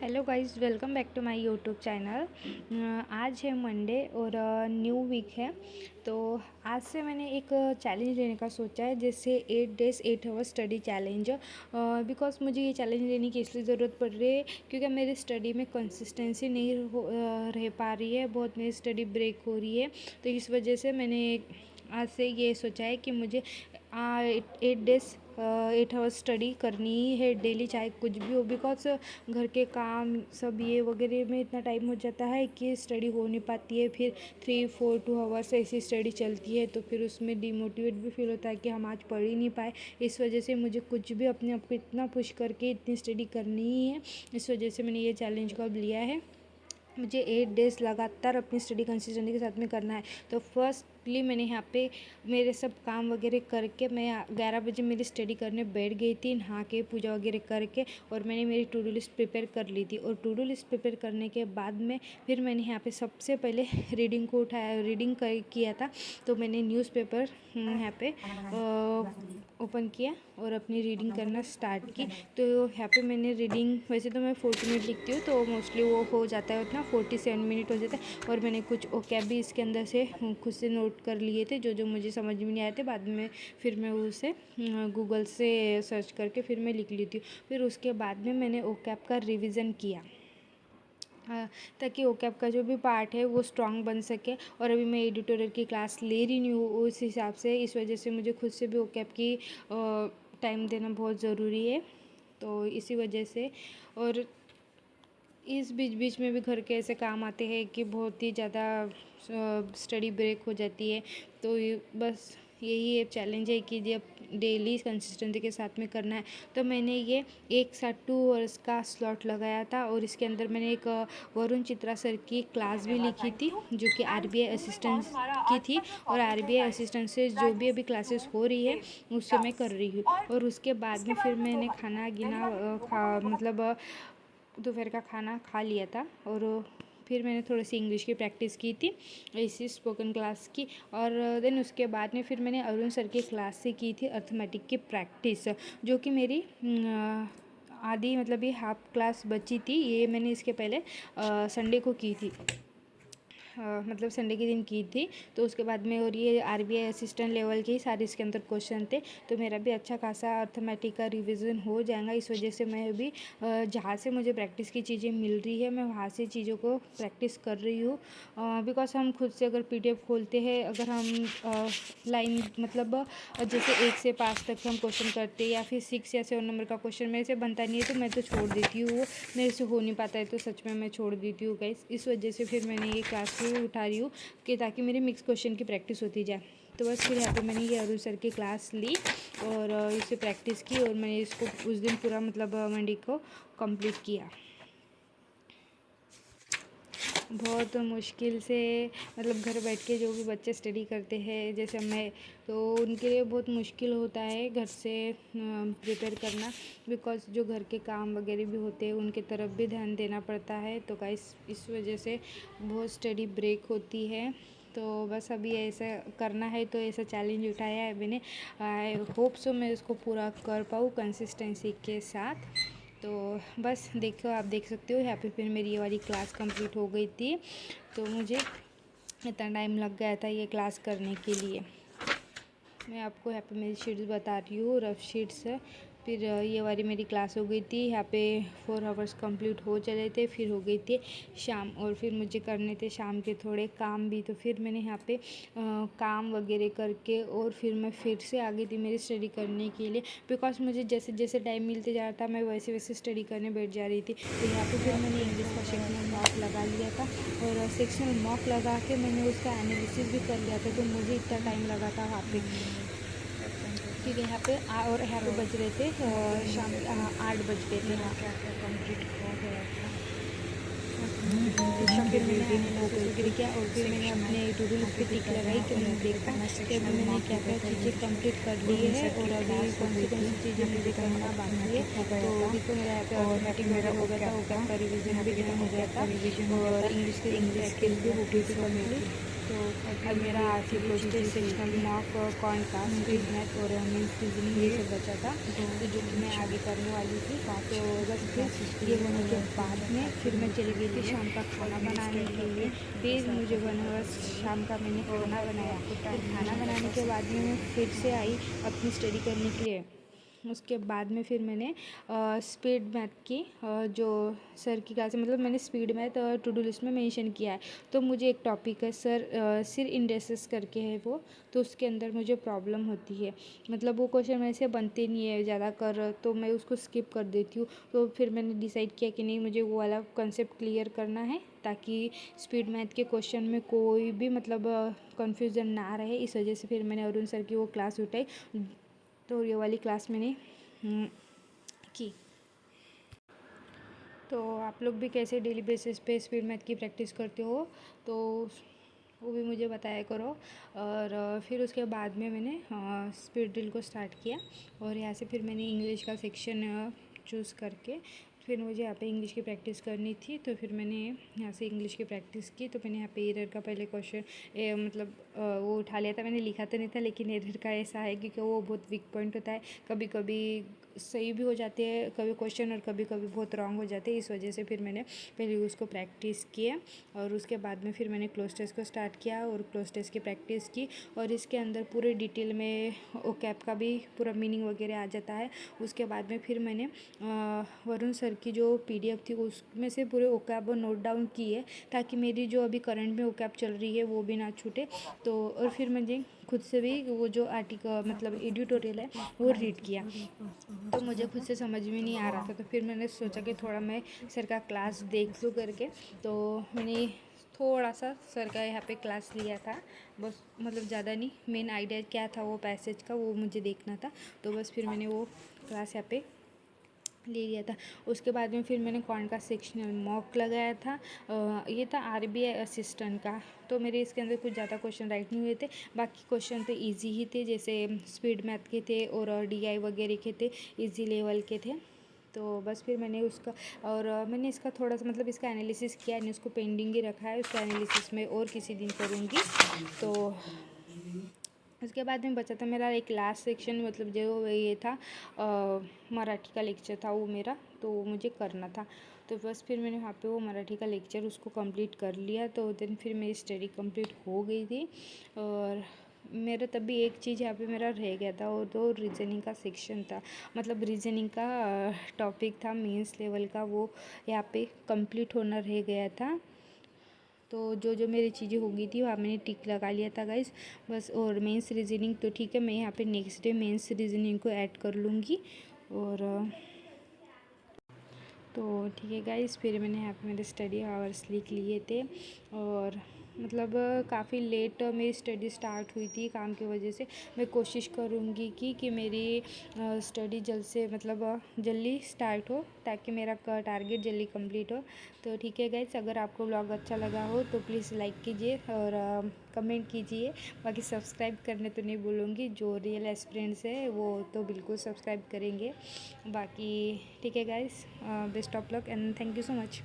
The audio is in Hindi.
Hello guys, welcome back to my YouTube channel. आज है मंडे और न्यू वीक है। तो आज से मैंने एक चैलेंज लेने का सोचा है, जैसे 8 days 8 hours study challenge. Because मुझे ये चैलेंज लेने की इसलिए ज़रूरत पड़ रही है क्योंकि मेरी स्टडी में कंसिस्टेंसी नहीं रह पा रही है। बहुत मेरी स्टडी ब्रेक हो रही है। तो इस वजह से मैंने आज से ये सोचा है कि मुझे 8 डेज़ 8 आवर्स स्टडी करनी ही है डेली, चाहे कुछ भी हो। बिकॉज घर के काम सब ये वगैरह में इतना टाइम हो जाता है कि स्टडी हो नहीं पाती है। फिर 3-4-2 आवर्स ऐसी स्टडी चलती है, तो फिर उसमें डिमोटिवेट भी फील होता है कि हम आज पढ़ ही नहीं पाए। इस वजह से मुझे कुछ भी अपने आप को इतना पुश करके इतनी स्टडी करनी ही है। इस वजह से मैंने ये चैलेंज को अब लिया है। मुझे 8 डेज़ लगातार अपनी स्टडी कंसिस्टेंसी के साथ में करना है। तो फर्स्टली मैंने यहाँ पे मेरे सब काम वगैरह करके मैं 11 बजे मेरी स्टडी करने बैठ गई थी, नहा के पूजा वगैरह करके। और मैंने मेरी टू डू लिस्ट प्रिपेयर कर ली थी। और टू डू लिस्ट प्रिपेयर करने के बाद में फिर मैंने यहाँ पे सबसे पहले रीडिंग को उठाया, किया था। तो मैंने न्यूज़पेपर यहाँ पे ओपन किया और अपनी रीडिंग करना स्टार्ट की। तो यहाँ पे मैंने रीडिंग, वैसे तो मैं 40 मिनट लिखती हूँ, तो मोस्टली वो हो जाता है उतना, 47 मिनट हो जाता है। और मैंने कुछ ओकैब भी इसके अंदर से खुद से नोट कर लिए थे, जो जो मुझे समझ में नहीं आए थे। बाद में फिर मैं उसे गूगल से सर्च करके फिर मैं लिख लेती हूँ। फिर उसके बाद में मैंने ओकैब का रिवीजन किया, ताकि ओकैब का जो भी पार्ट है वो स्ट्रॉन्ग बन सके। और अभी मैं एडिटोरियल की क्लास ले रही नहीं हूँ उस हिसाब से, इस वजह से मुझे खुद से भी ओकैब की टाइम देना बहुत ज़रूरी है। तो इसी वजह से, और इस बीच बीच में भी घर के ऐसे काम आते हैं कि बहुत ही ज़्यादा स्टडी ब्रेक हो जाती है। तो बस यही एक चैलेंज है कि जब डेली कंसिस्टेंसी के साथ में करना है। तो मैंने ये एक साथ 2 आवर्स का स्लॉट लगाया था। और इसके अंदर मैंने एक वरुण चित्रा सर की क्लास भी लिखी थी, जो कि आरबीआई असिस्टेंट की थी। और आरबीआई असिस्टेंट से जो भी अभी क्लासेस हो रही है उससे मैं कर रही हूँ। और उसके बाद में फिर मैंने खाना गिना मतलब दोपहर का खाना खा लिया था। और फिर मैंने थोड़ी सी इंग्लिश की प्रैक्टिस की थी, ऐसी स्पोकन क्लास की। और देन उसके बाद में फिर मैंने अरुण सर की क्लास से की थी अर्थमेटिक की प्रैक्टिस, जो कि मेरी आधी, मतलब ये हाफ क्लास बची थी। ये मैंने इसके पहले संडे को की थी, मतलब संडे के दिन की थी। तो उसके बाद में, और ये आरबीआई असिस्टेंट लेवल के ही सारे इसके अंदर क्वेश्चन थे। तो मेरा भी अच्छा खासा अर्थमेटिक का रिवीजन हो जाएगा। इस वजह से मैं अभी जहाँ से मुझे प्रैक्टिस की चीज़ें मिल रही है, मैं वहाँ से चीज़ों को प्रैक्टिस कर रही हूँ। बिकॉज हम खुद से अगर पीडीएफ खोलते हैं, अगर हम लाइन, मतलब जैसे 1 से 5 तक हम क्वेश्चन करते हैं, या फिर 6 या 7 नंबर का क्वेश्चन मेरे से बनता नहीं है, तो मैं तो छोड़ देती हूँ। वो मेरे से हो नहीं पाता है तो सच में मैं छोड़ देती हूँ गाइस। इस वजह से फिर मैंने ये क्लास भी उठा रही हूँ कि ताकि मेरी मिक्स क्वेश्चन की प्रैक्टिस होती जाए। तो बस फिर यहाँ पे मैंने ये अरुण सर की क्लास ली और इसे प्रैक्टिस की। और मैंने इसको उस दिन पूरा, मतलब मंडे को कंप्लीट किया। बहुत मुश्किल से, मतलब घर बैठ के जो भी बच्चे स्टडी करते हैं जैसे मैं, तो उनके लिए बहुत मुश्किल होता है घर से प्रिपेयर करना। बिकॉज जो घर के काम वगैरह भी होते हैं उनके तरफ भी ध्यान देना पड़ता है। तो गाइस, इस वजह से बहुत स्टडी ब्रेक होती है। तो बस अभी ऐसा करना है, तो ऐसा चैलेंज उठाया है मैंने। आई होप सो मैं इसको पूरा कर पाऊँ कंसिस्टेंसी के साथ। तो बस देखो, आप देख सकते हो यहाँ पे फिर मेरी ये वाली क्लास कंप्लीट हो गई थी। तो मुझे इतना टाइम लग गया था ये क्लास करने के लिए। मैं आपको यहाँ पे मेरी शीट्स बता रही हूँ, रफ शीट्स। फिर ये वाली मेरी क्लास हो गई थी, यहाँ पे 4 आवर्स कंप्लीट हो चले थे। फिर हो गई थी शाम, और फिर मुझे करने थे शाम के थोड़े काम भी। तो फिर मैंने यहाँ पे काम वगैरह करके, और फिर मैं फिर से आ गई थी मेरी स्टडी करने के लिए। बिकॉज मुझे जैसे जैसे टाइम मिलते जा रहा था, मैं वैसे वैसे स्टडी करने बैठ जा रही थी। तो यहाँ पे फिर मैंने इंग्लिश का सेक्शनल मॉक लगा लिया था, और सेक्शनल मॉक लगा के मैंने उसका एनालिसिस भी कर लिया था। तो मुझे इतना टाइम लगा था वहाँ पे, क्योंकि यहाँ पे और यहाँ पे बज रहे थे शाम 8 बज गए थे यहाँ। कंप्लीट हो गया था। फिर मैंने एनालिसिस वगैरह किया, और फिर मैंने अपने टू डू लिस्ट पे टिक लगाई कि मैंने देखा कि अभी मैंने क्या क्या चीज़ें कंप्लीट कर ली है, और अभी कौन सी चीज़ें मुझे करना बाकी है। तो देखो, मेरा यहाँ पे ऑटोमेटिक मेरा हो गया था, ओकैब का रिवीजन भी खत्म हो गया था, और इंग्लिश की प्रैक्टिस भी हो गई थी कंप्लीट। तो अभी अब मेरा मेरी आरसी एक्चुअली प्रोस्टेट चीज़ें सेक्शनल हुई थी। मॉक कौन का मुझे स्पीड मैथ और मीन्स रीजनिंग ये ये सब बचा था, 2 तो जो कि मैं आगे करने वाली थी। तो 5 बस की फिर क्लासेस ये हुई है होने और के तीन बाद चार में खाते फिर मैं चली गई के थी लिए शाम का और खाना मेरी बनाने स्टडी के यहाँ पे लिए। मतलब फिर 7 मुझे बजे 1 खत्म आवर्स होगी शाम का मैंने और खाना बाकी बनाया। आपको फिर टाइम खाना नहीं बनाने बता के बाद में सकती। मैं फिर से हाँ, आई अपनी स्टडी करने के लिए। उसके बाद में फिर मैंने स्पीड मैथ की जो सर की क्लास है, मतलब मैंने speed math to do list में मेंशन किया है। तो मुझे एक टॉपिक है सर सिर इंडेक्सेस करके है वो, तो उसके अंदर मुझे प्रॉब्लम होती है। मतलब वो क्वेश्चन मेरे से बनते नहीं है ज़्यादा कर, तो मैं उसको स्किप कर देती हूँ। तो फिर मैंने डिसाइड किया कि नहीं, मुझे वो वाला कंसेप्ट क्लियर करना है ताकि स्पीड मैथ के क्वेश्चन में कोई भी मतलब कन्फ्यूज़न ना रहे। इस वजह से फिर मैंने अरुण सर की वो क्लास उठाई, तो ये वाली क्लास मैंने की। तो आप लोग भी कैसे डेली बेसिस पे स्पीड मैथ की प्रैक्टिस करते हो, तो वो भी मुझे बताया करो। और फिर उसके बाद में मैंने स्पीड ड्रिल को स्टार्ट किया, और यहाँ से फिर मैंने इंग्लिश का सेक्शन चूज़ करके फिर मुझे यहाँ पे इंग्लिश की प्रैक्टिस करनी थी। तो फिर मैंने यहाँ से इंग्लिश की प्रैक्टिस की। तो मैंने यहाँ पे एरर का पहले क्वेश्चन मतलब वो उठा लिया था। मैंने लिखा तो नहीं था, लेकिन एरर का ऐसा है क्योंकि वो बहुत वीक पॉइंट होता है। कभी कभी सही भी हो जाते हैं कभी क्वेश्चन, और कभी कभी बहुत रॉन्ग हो जाते हैं। इस वजह से फिर मैंने पहले उसको प्रैक्टिस किया, और उसके बाद में फिर मैंने क्लोज टेस्ट को स्टार्ट किया और क्लोज टेस्ट की प्रैक्टिस की। और इसके अंदर पूरे डिटेल में ओकैब का भी पूरा मीनिंग वगैरह आ जाता है। उसके बाद में फिर मैंने वरुण सर की जो पीडीएफ थी उसमें से पूरे ओकैब नोट डाउन किए, ताकि मेरी जो अभी करंट में ओकैब चल रही है वो भी ना छूटे। तो और फिर मुझे खुद से भी वो जो आर्टिकल मतलब एडिटोरियल है वो रीड किया। तो मुझे खुद से समझ में नहीं आ रहा था, तो फिर मैंने सोचा कि थोड़ा मैं सर का क्लास देख लूँ करके। तो मैंने थोड़ा सा सर का यहाँ पे क्लास लिया था, बस मतलब ज़्यादा नहीं। मेन आइडिया क्या था वो पैसेज का, वो मुझे देखना था। तो बस फिर मैंने वो क्लास यहाँ पे ले लिया था। उसके बाद में फिर मैंने कौन का सेक्शनल मॉक लगाया था। ये था आरबीआई असिस्टेंट का। तो मेरे इसके अंदर कुछ ज़्यादा क्वेश्चन राइट नहीं हुए थे, बाकी क्वेश्चन तो इजी ही थे, जैसे स्पीड मैथ के थे और डीआई वगैरह के थे, इजी लेवल के थे। तो बस फिर मैंने उसका और मैंने इसका थोड़ा सा मतलब इसका एनालिसिस किया नहीं, उसको पेंडिंग ही रखा है। उसका एनालिसिस मैं और किसी दिन करूँगी। तो उसके बाद में बचा था मेरा एक लास्ट सेक्शन, मतलब जो ये था मराठी का लेक्चर था वो मेरा, तो वो मुझे करना था। तो बस फिर मैंने वहाँ पे वो मराठी का लेक्चर उसको कंप्लीट कर लिया। तो देन फिर मेरी स्टडी कंप्लीट हो गई थी। और मेरा तभी एक चीज़ यहाँ पे मेरा रह गया था, और तो रीजनिंग का सेक्शन था, मतलब रीजनिंग का टॉपिक था मेंस लेवल का, वो यहाँ पे कंप्लीट होना रह गया था। तो जो जो मेरी चीज़ें हो गई थी वहाँ मैंने टिक लगा लिया था गाइस बस। और मेंस रीजनिंग तो ठीक है, मैं यहाँ पे नेक्स्ट डे मेंस रीजनिंग को ऐड कर लूँगी। और तो ठीक है गाइस, फिर मैंने यहाँ पे मेरे स्टडी आवर्स लिख लिए थे। और मतलब काफ़ी लेट मेरी स्टडी स्टार्ट हुई थी काम की वजह से। मैं कोशिश करूँगी कि मेरी स्टडी जल्द से मतलब जल्दी स्टार्ट हो, ताकि मेरा टारगेट जल्दी कंप्लीट हो। तो ठीक है गाइस, अगर आपको व्लॉग अच्छा लगा हो तो प्लीज़ लाइक कीजिए और कमेंट कीजिए। बाकी सब्सक्राइब करने तो नहीं भूलूँगी, जो रियल एस्पिरेंट्स है वो तो बिल्कुल सब्सक्राइब करेंगे। बाकी ठीक है guys, best of luck and thank you so much.